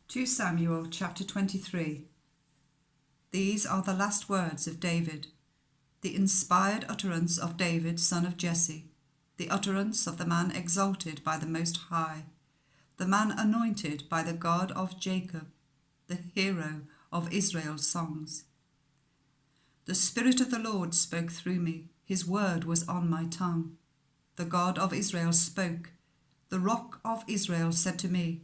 2 Samuel chapter 23. These are the last words of David, the inspired utterance of David, son of Jesse, the utterance of the man exalted by the Most High, the man anointed by the God of Jacob, the hero of Israel's songs. The Spirit of the Lord spoke through me, his word was on my tongue. The God of Israel spoke, the Rock of Israel said to me,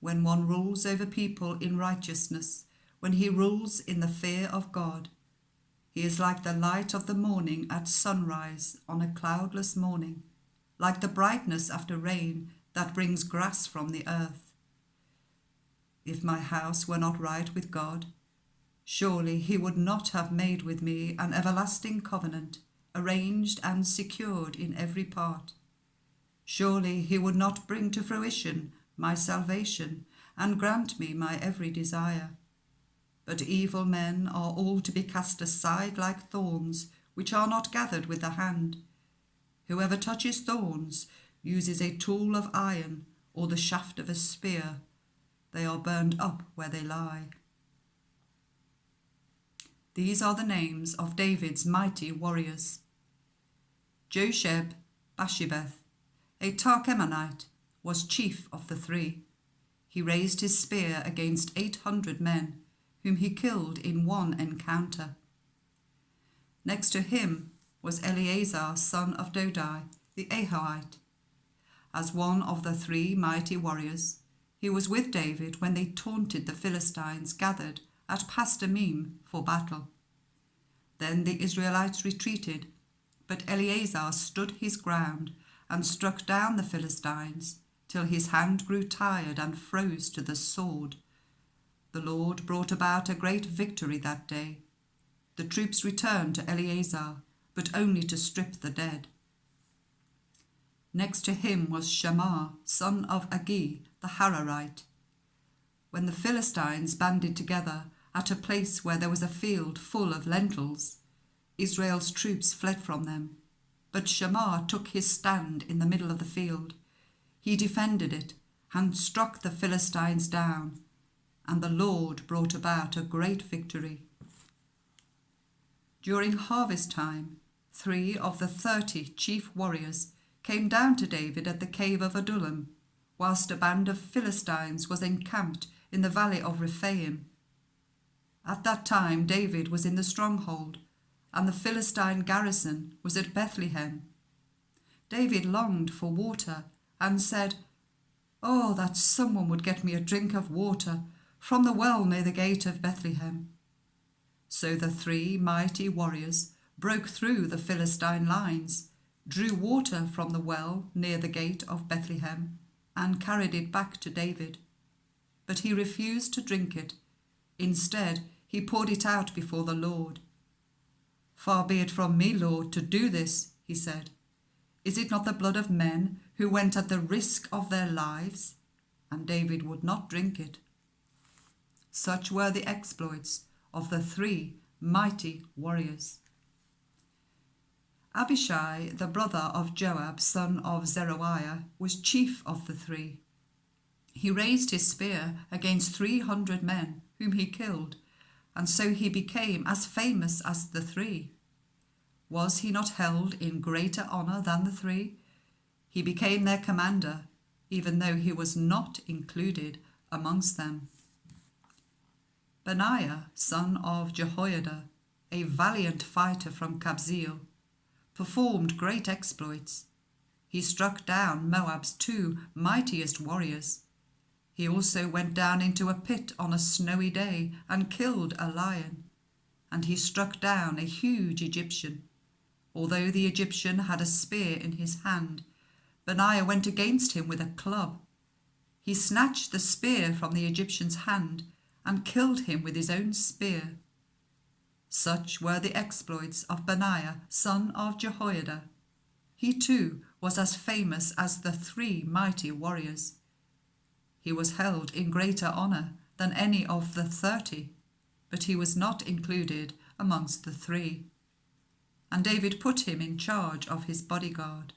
when one rules over people in righteousness, when he rules in the fear of God, he is like the light of the morning at sunrise on a cloudless morning, like the brightness after rain that brings grass from the earth. If my house were not right with God, surely he would not have made with me an everlasting covenant, arranged and secured in every part. Surely he would not bring to fruition my salvation, and grant me my every desire. But evil men are all to be cast aside like thorns, which are not gathered with the hand. Whoever touches thorns uses a tool of iron or the shaft of a spear. They are burned up where they lie. These are the names of David's mighty warriors. Josheb-Basshebeth, a Tarchemanite, was chief of the three. He raised his spear against 800 men, whom he killed in one encounter. Next to him was Eleazar, son of Dodai, the Ahohite. As one of the three mighty warriors, he was with David when they taunted the Philistines gathered at Pasdammim for battle. Then the Israelites retreated, but Eleazar stood his ground and struck down the Philistines, till his hand grew tired and froze to the sword. The Lord brought about a great victory that day. The troops returned to Eleazar, but only to strip the dead. Next to him was Shammah, son of Agi, the Hararite. When the Philistines banded together at a place where there was a field full of lentils, Israel's troops fled from them. But Shammah took his stand in the middle of the field. He defended it and struck the Philistines down, and the Lord brought about a great victory. During harvest time, 3 of the 30 chief warriors came down to David at the cave of Adullam, whilst a band of Philistines was encamped in the valley of Rephaim. At that time David was in the stronghold, and the Philistine garrison was at Bethlehem. David longed for water and said, "Oh, that someone would get me a drink of water from the well near the gate of Bethlehem." So the 3 mighty warriors broke through the Philistine lines, drew water from the well near the gate of Bethlehem, and carried it back to David. But he refused to drink it. Instead, he poured it out before the Lord. "Far be it from me, Lord, to do this," he said. "Is it not the blood of men who went at the risk of their lives?" And David would not drink it. Such were the exploits of the 3 mighty warriors. Abishai, the brother of Joab, son of Zeruiah, was chief of the 3. He raised his spear against 300 men, whom he killed, and so he became as famous as the 3. Was he not held in greater honour than the 3? He became their commander, even though he was not included amongst them. Benaiah, son of Jehoiada, a valiant fighter from Kabzeel, performed great exploits. He struck down Moab's 2 mightiest warriors. He also went down into a pit on a snowy day and killed a lion. And he struck down a huge Egyptian. Although the Egyptian had a spear in his hand, Benaiah went against him with a club. He snatched the spear from the Egyptian's hand and killed him with his own spear. Such were the exploits of Benaiah, son of Jehoiada. He too was as famous as the 3 mighty warriors. He was held in greater honour than any of the 30, but he was not included amongst the 3. And David put him in charge of his bodyguard.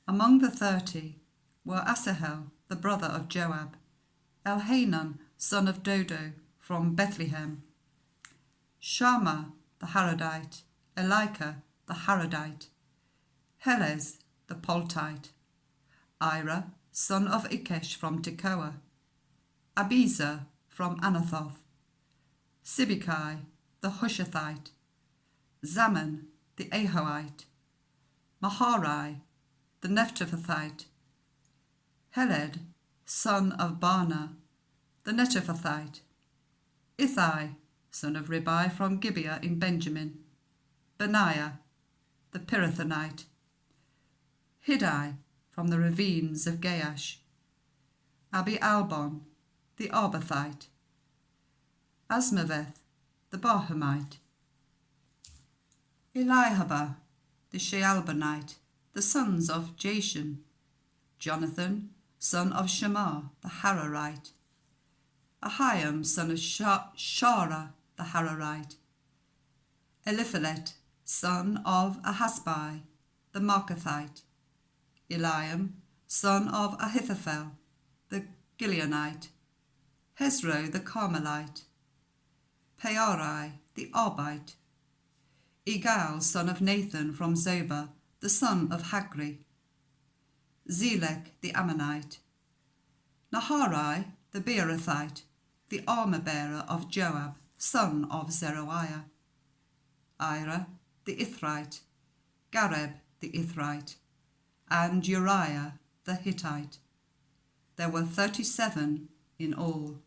Among the 30 were Asahel, the brother of Joab, Elhanan, son of Dodo, from Bethlehem, Shammah the Harodite, Elika the Harodite, Helez the Poltite, Ira, son of Ikesh, from Tekoa, Abiezer from Anathoth, Sibbecai the Hushathite, Zaman the Ahoite, Maharai the Nephtophthite, Heled, son of Baanah, the Netophathite, Ithai, son of Ribai, from Gibeah in Benjamin, Benaiah, the Pirathonite, Hiddai, from the ravines of Gaash, Abi-albon, the Arbathite, Asmaveth, the Barhamite, Eliahaba, the Shealbanite, the sons of Jashan, Jonathan, son of Shammah, the Hararite, Ahiam, son of Shara, the Hararite, Eliphalet, son of Ahasbai, the Marcathite, Eliam, son of Ahithophel, the Gileonite, Hezro, the Carmelite, Pearai, the Arbite, Igal, son of Nathan, from Zobah, the son of Hagri, Zelek, the Ammonite, Naharai, the Beerothite, the armour-bearer of Joab, son of Zeruiah, Ira, the Ithrite, Gareb, the Ithrite, and Uriah, the Hittite. There were 37 in all.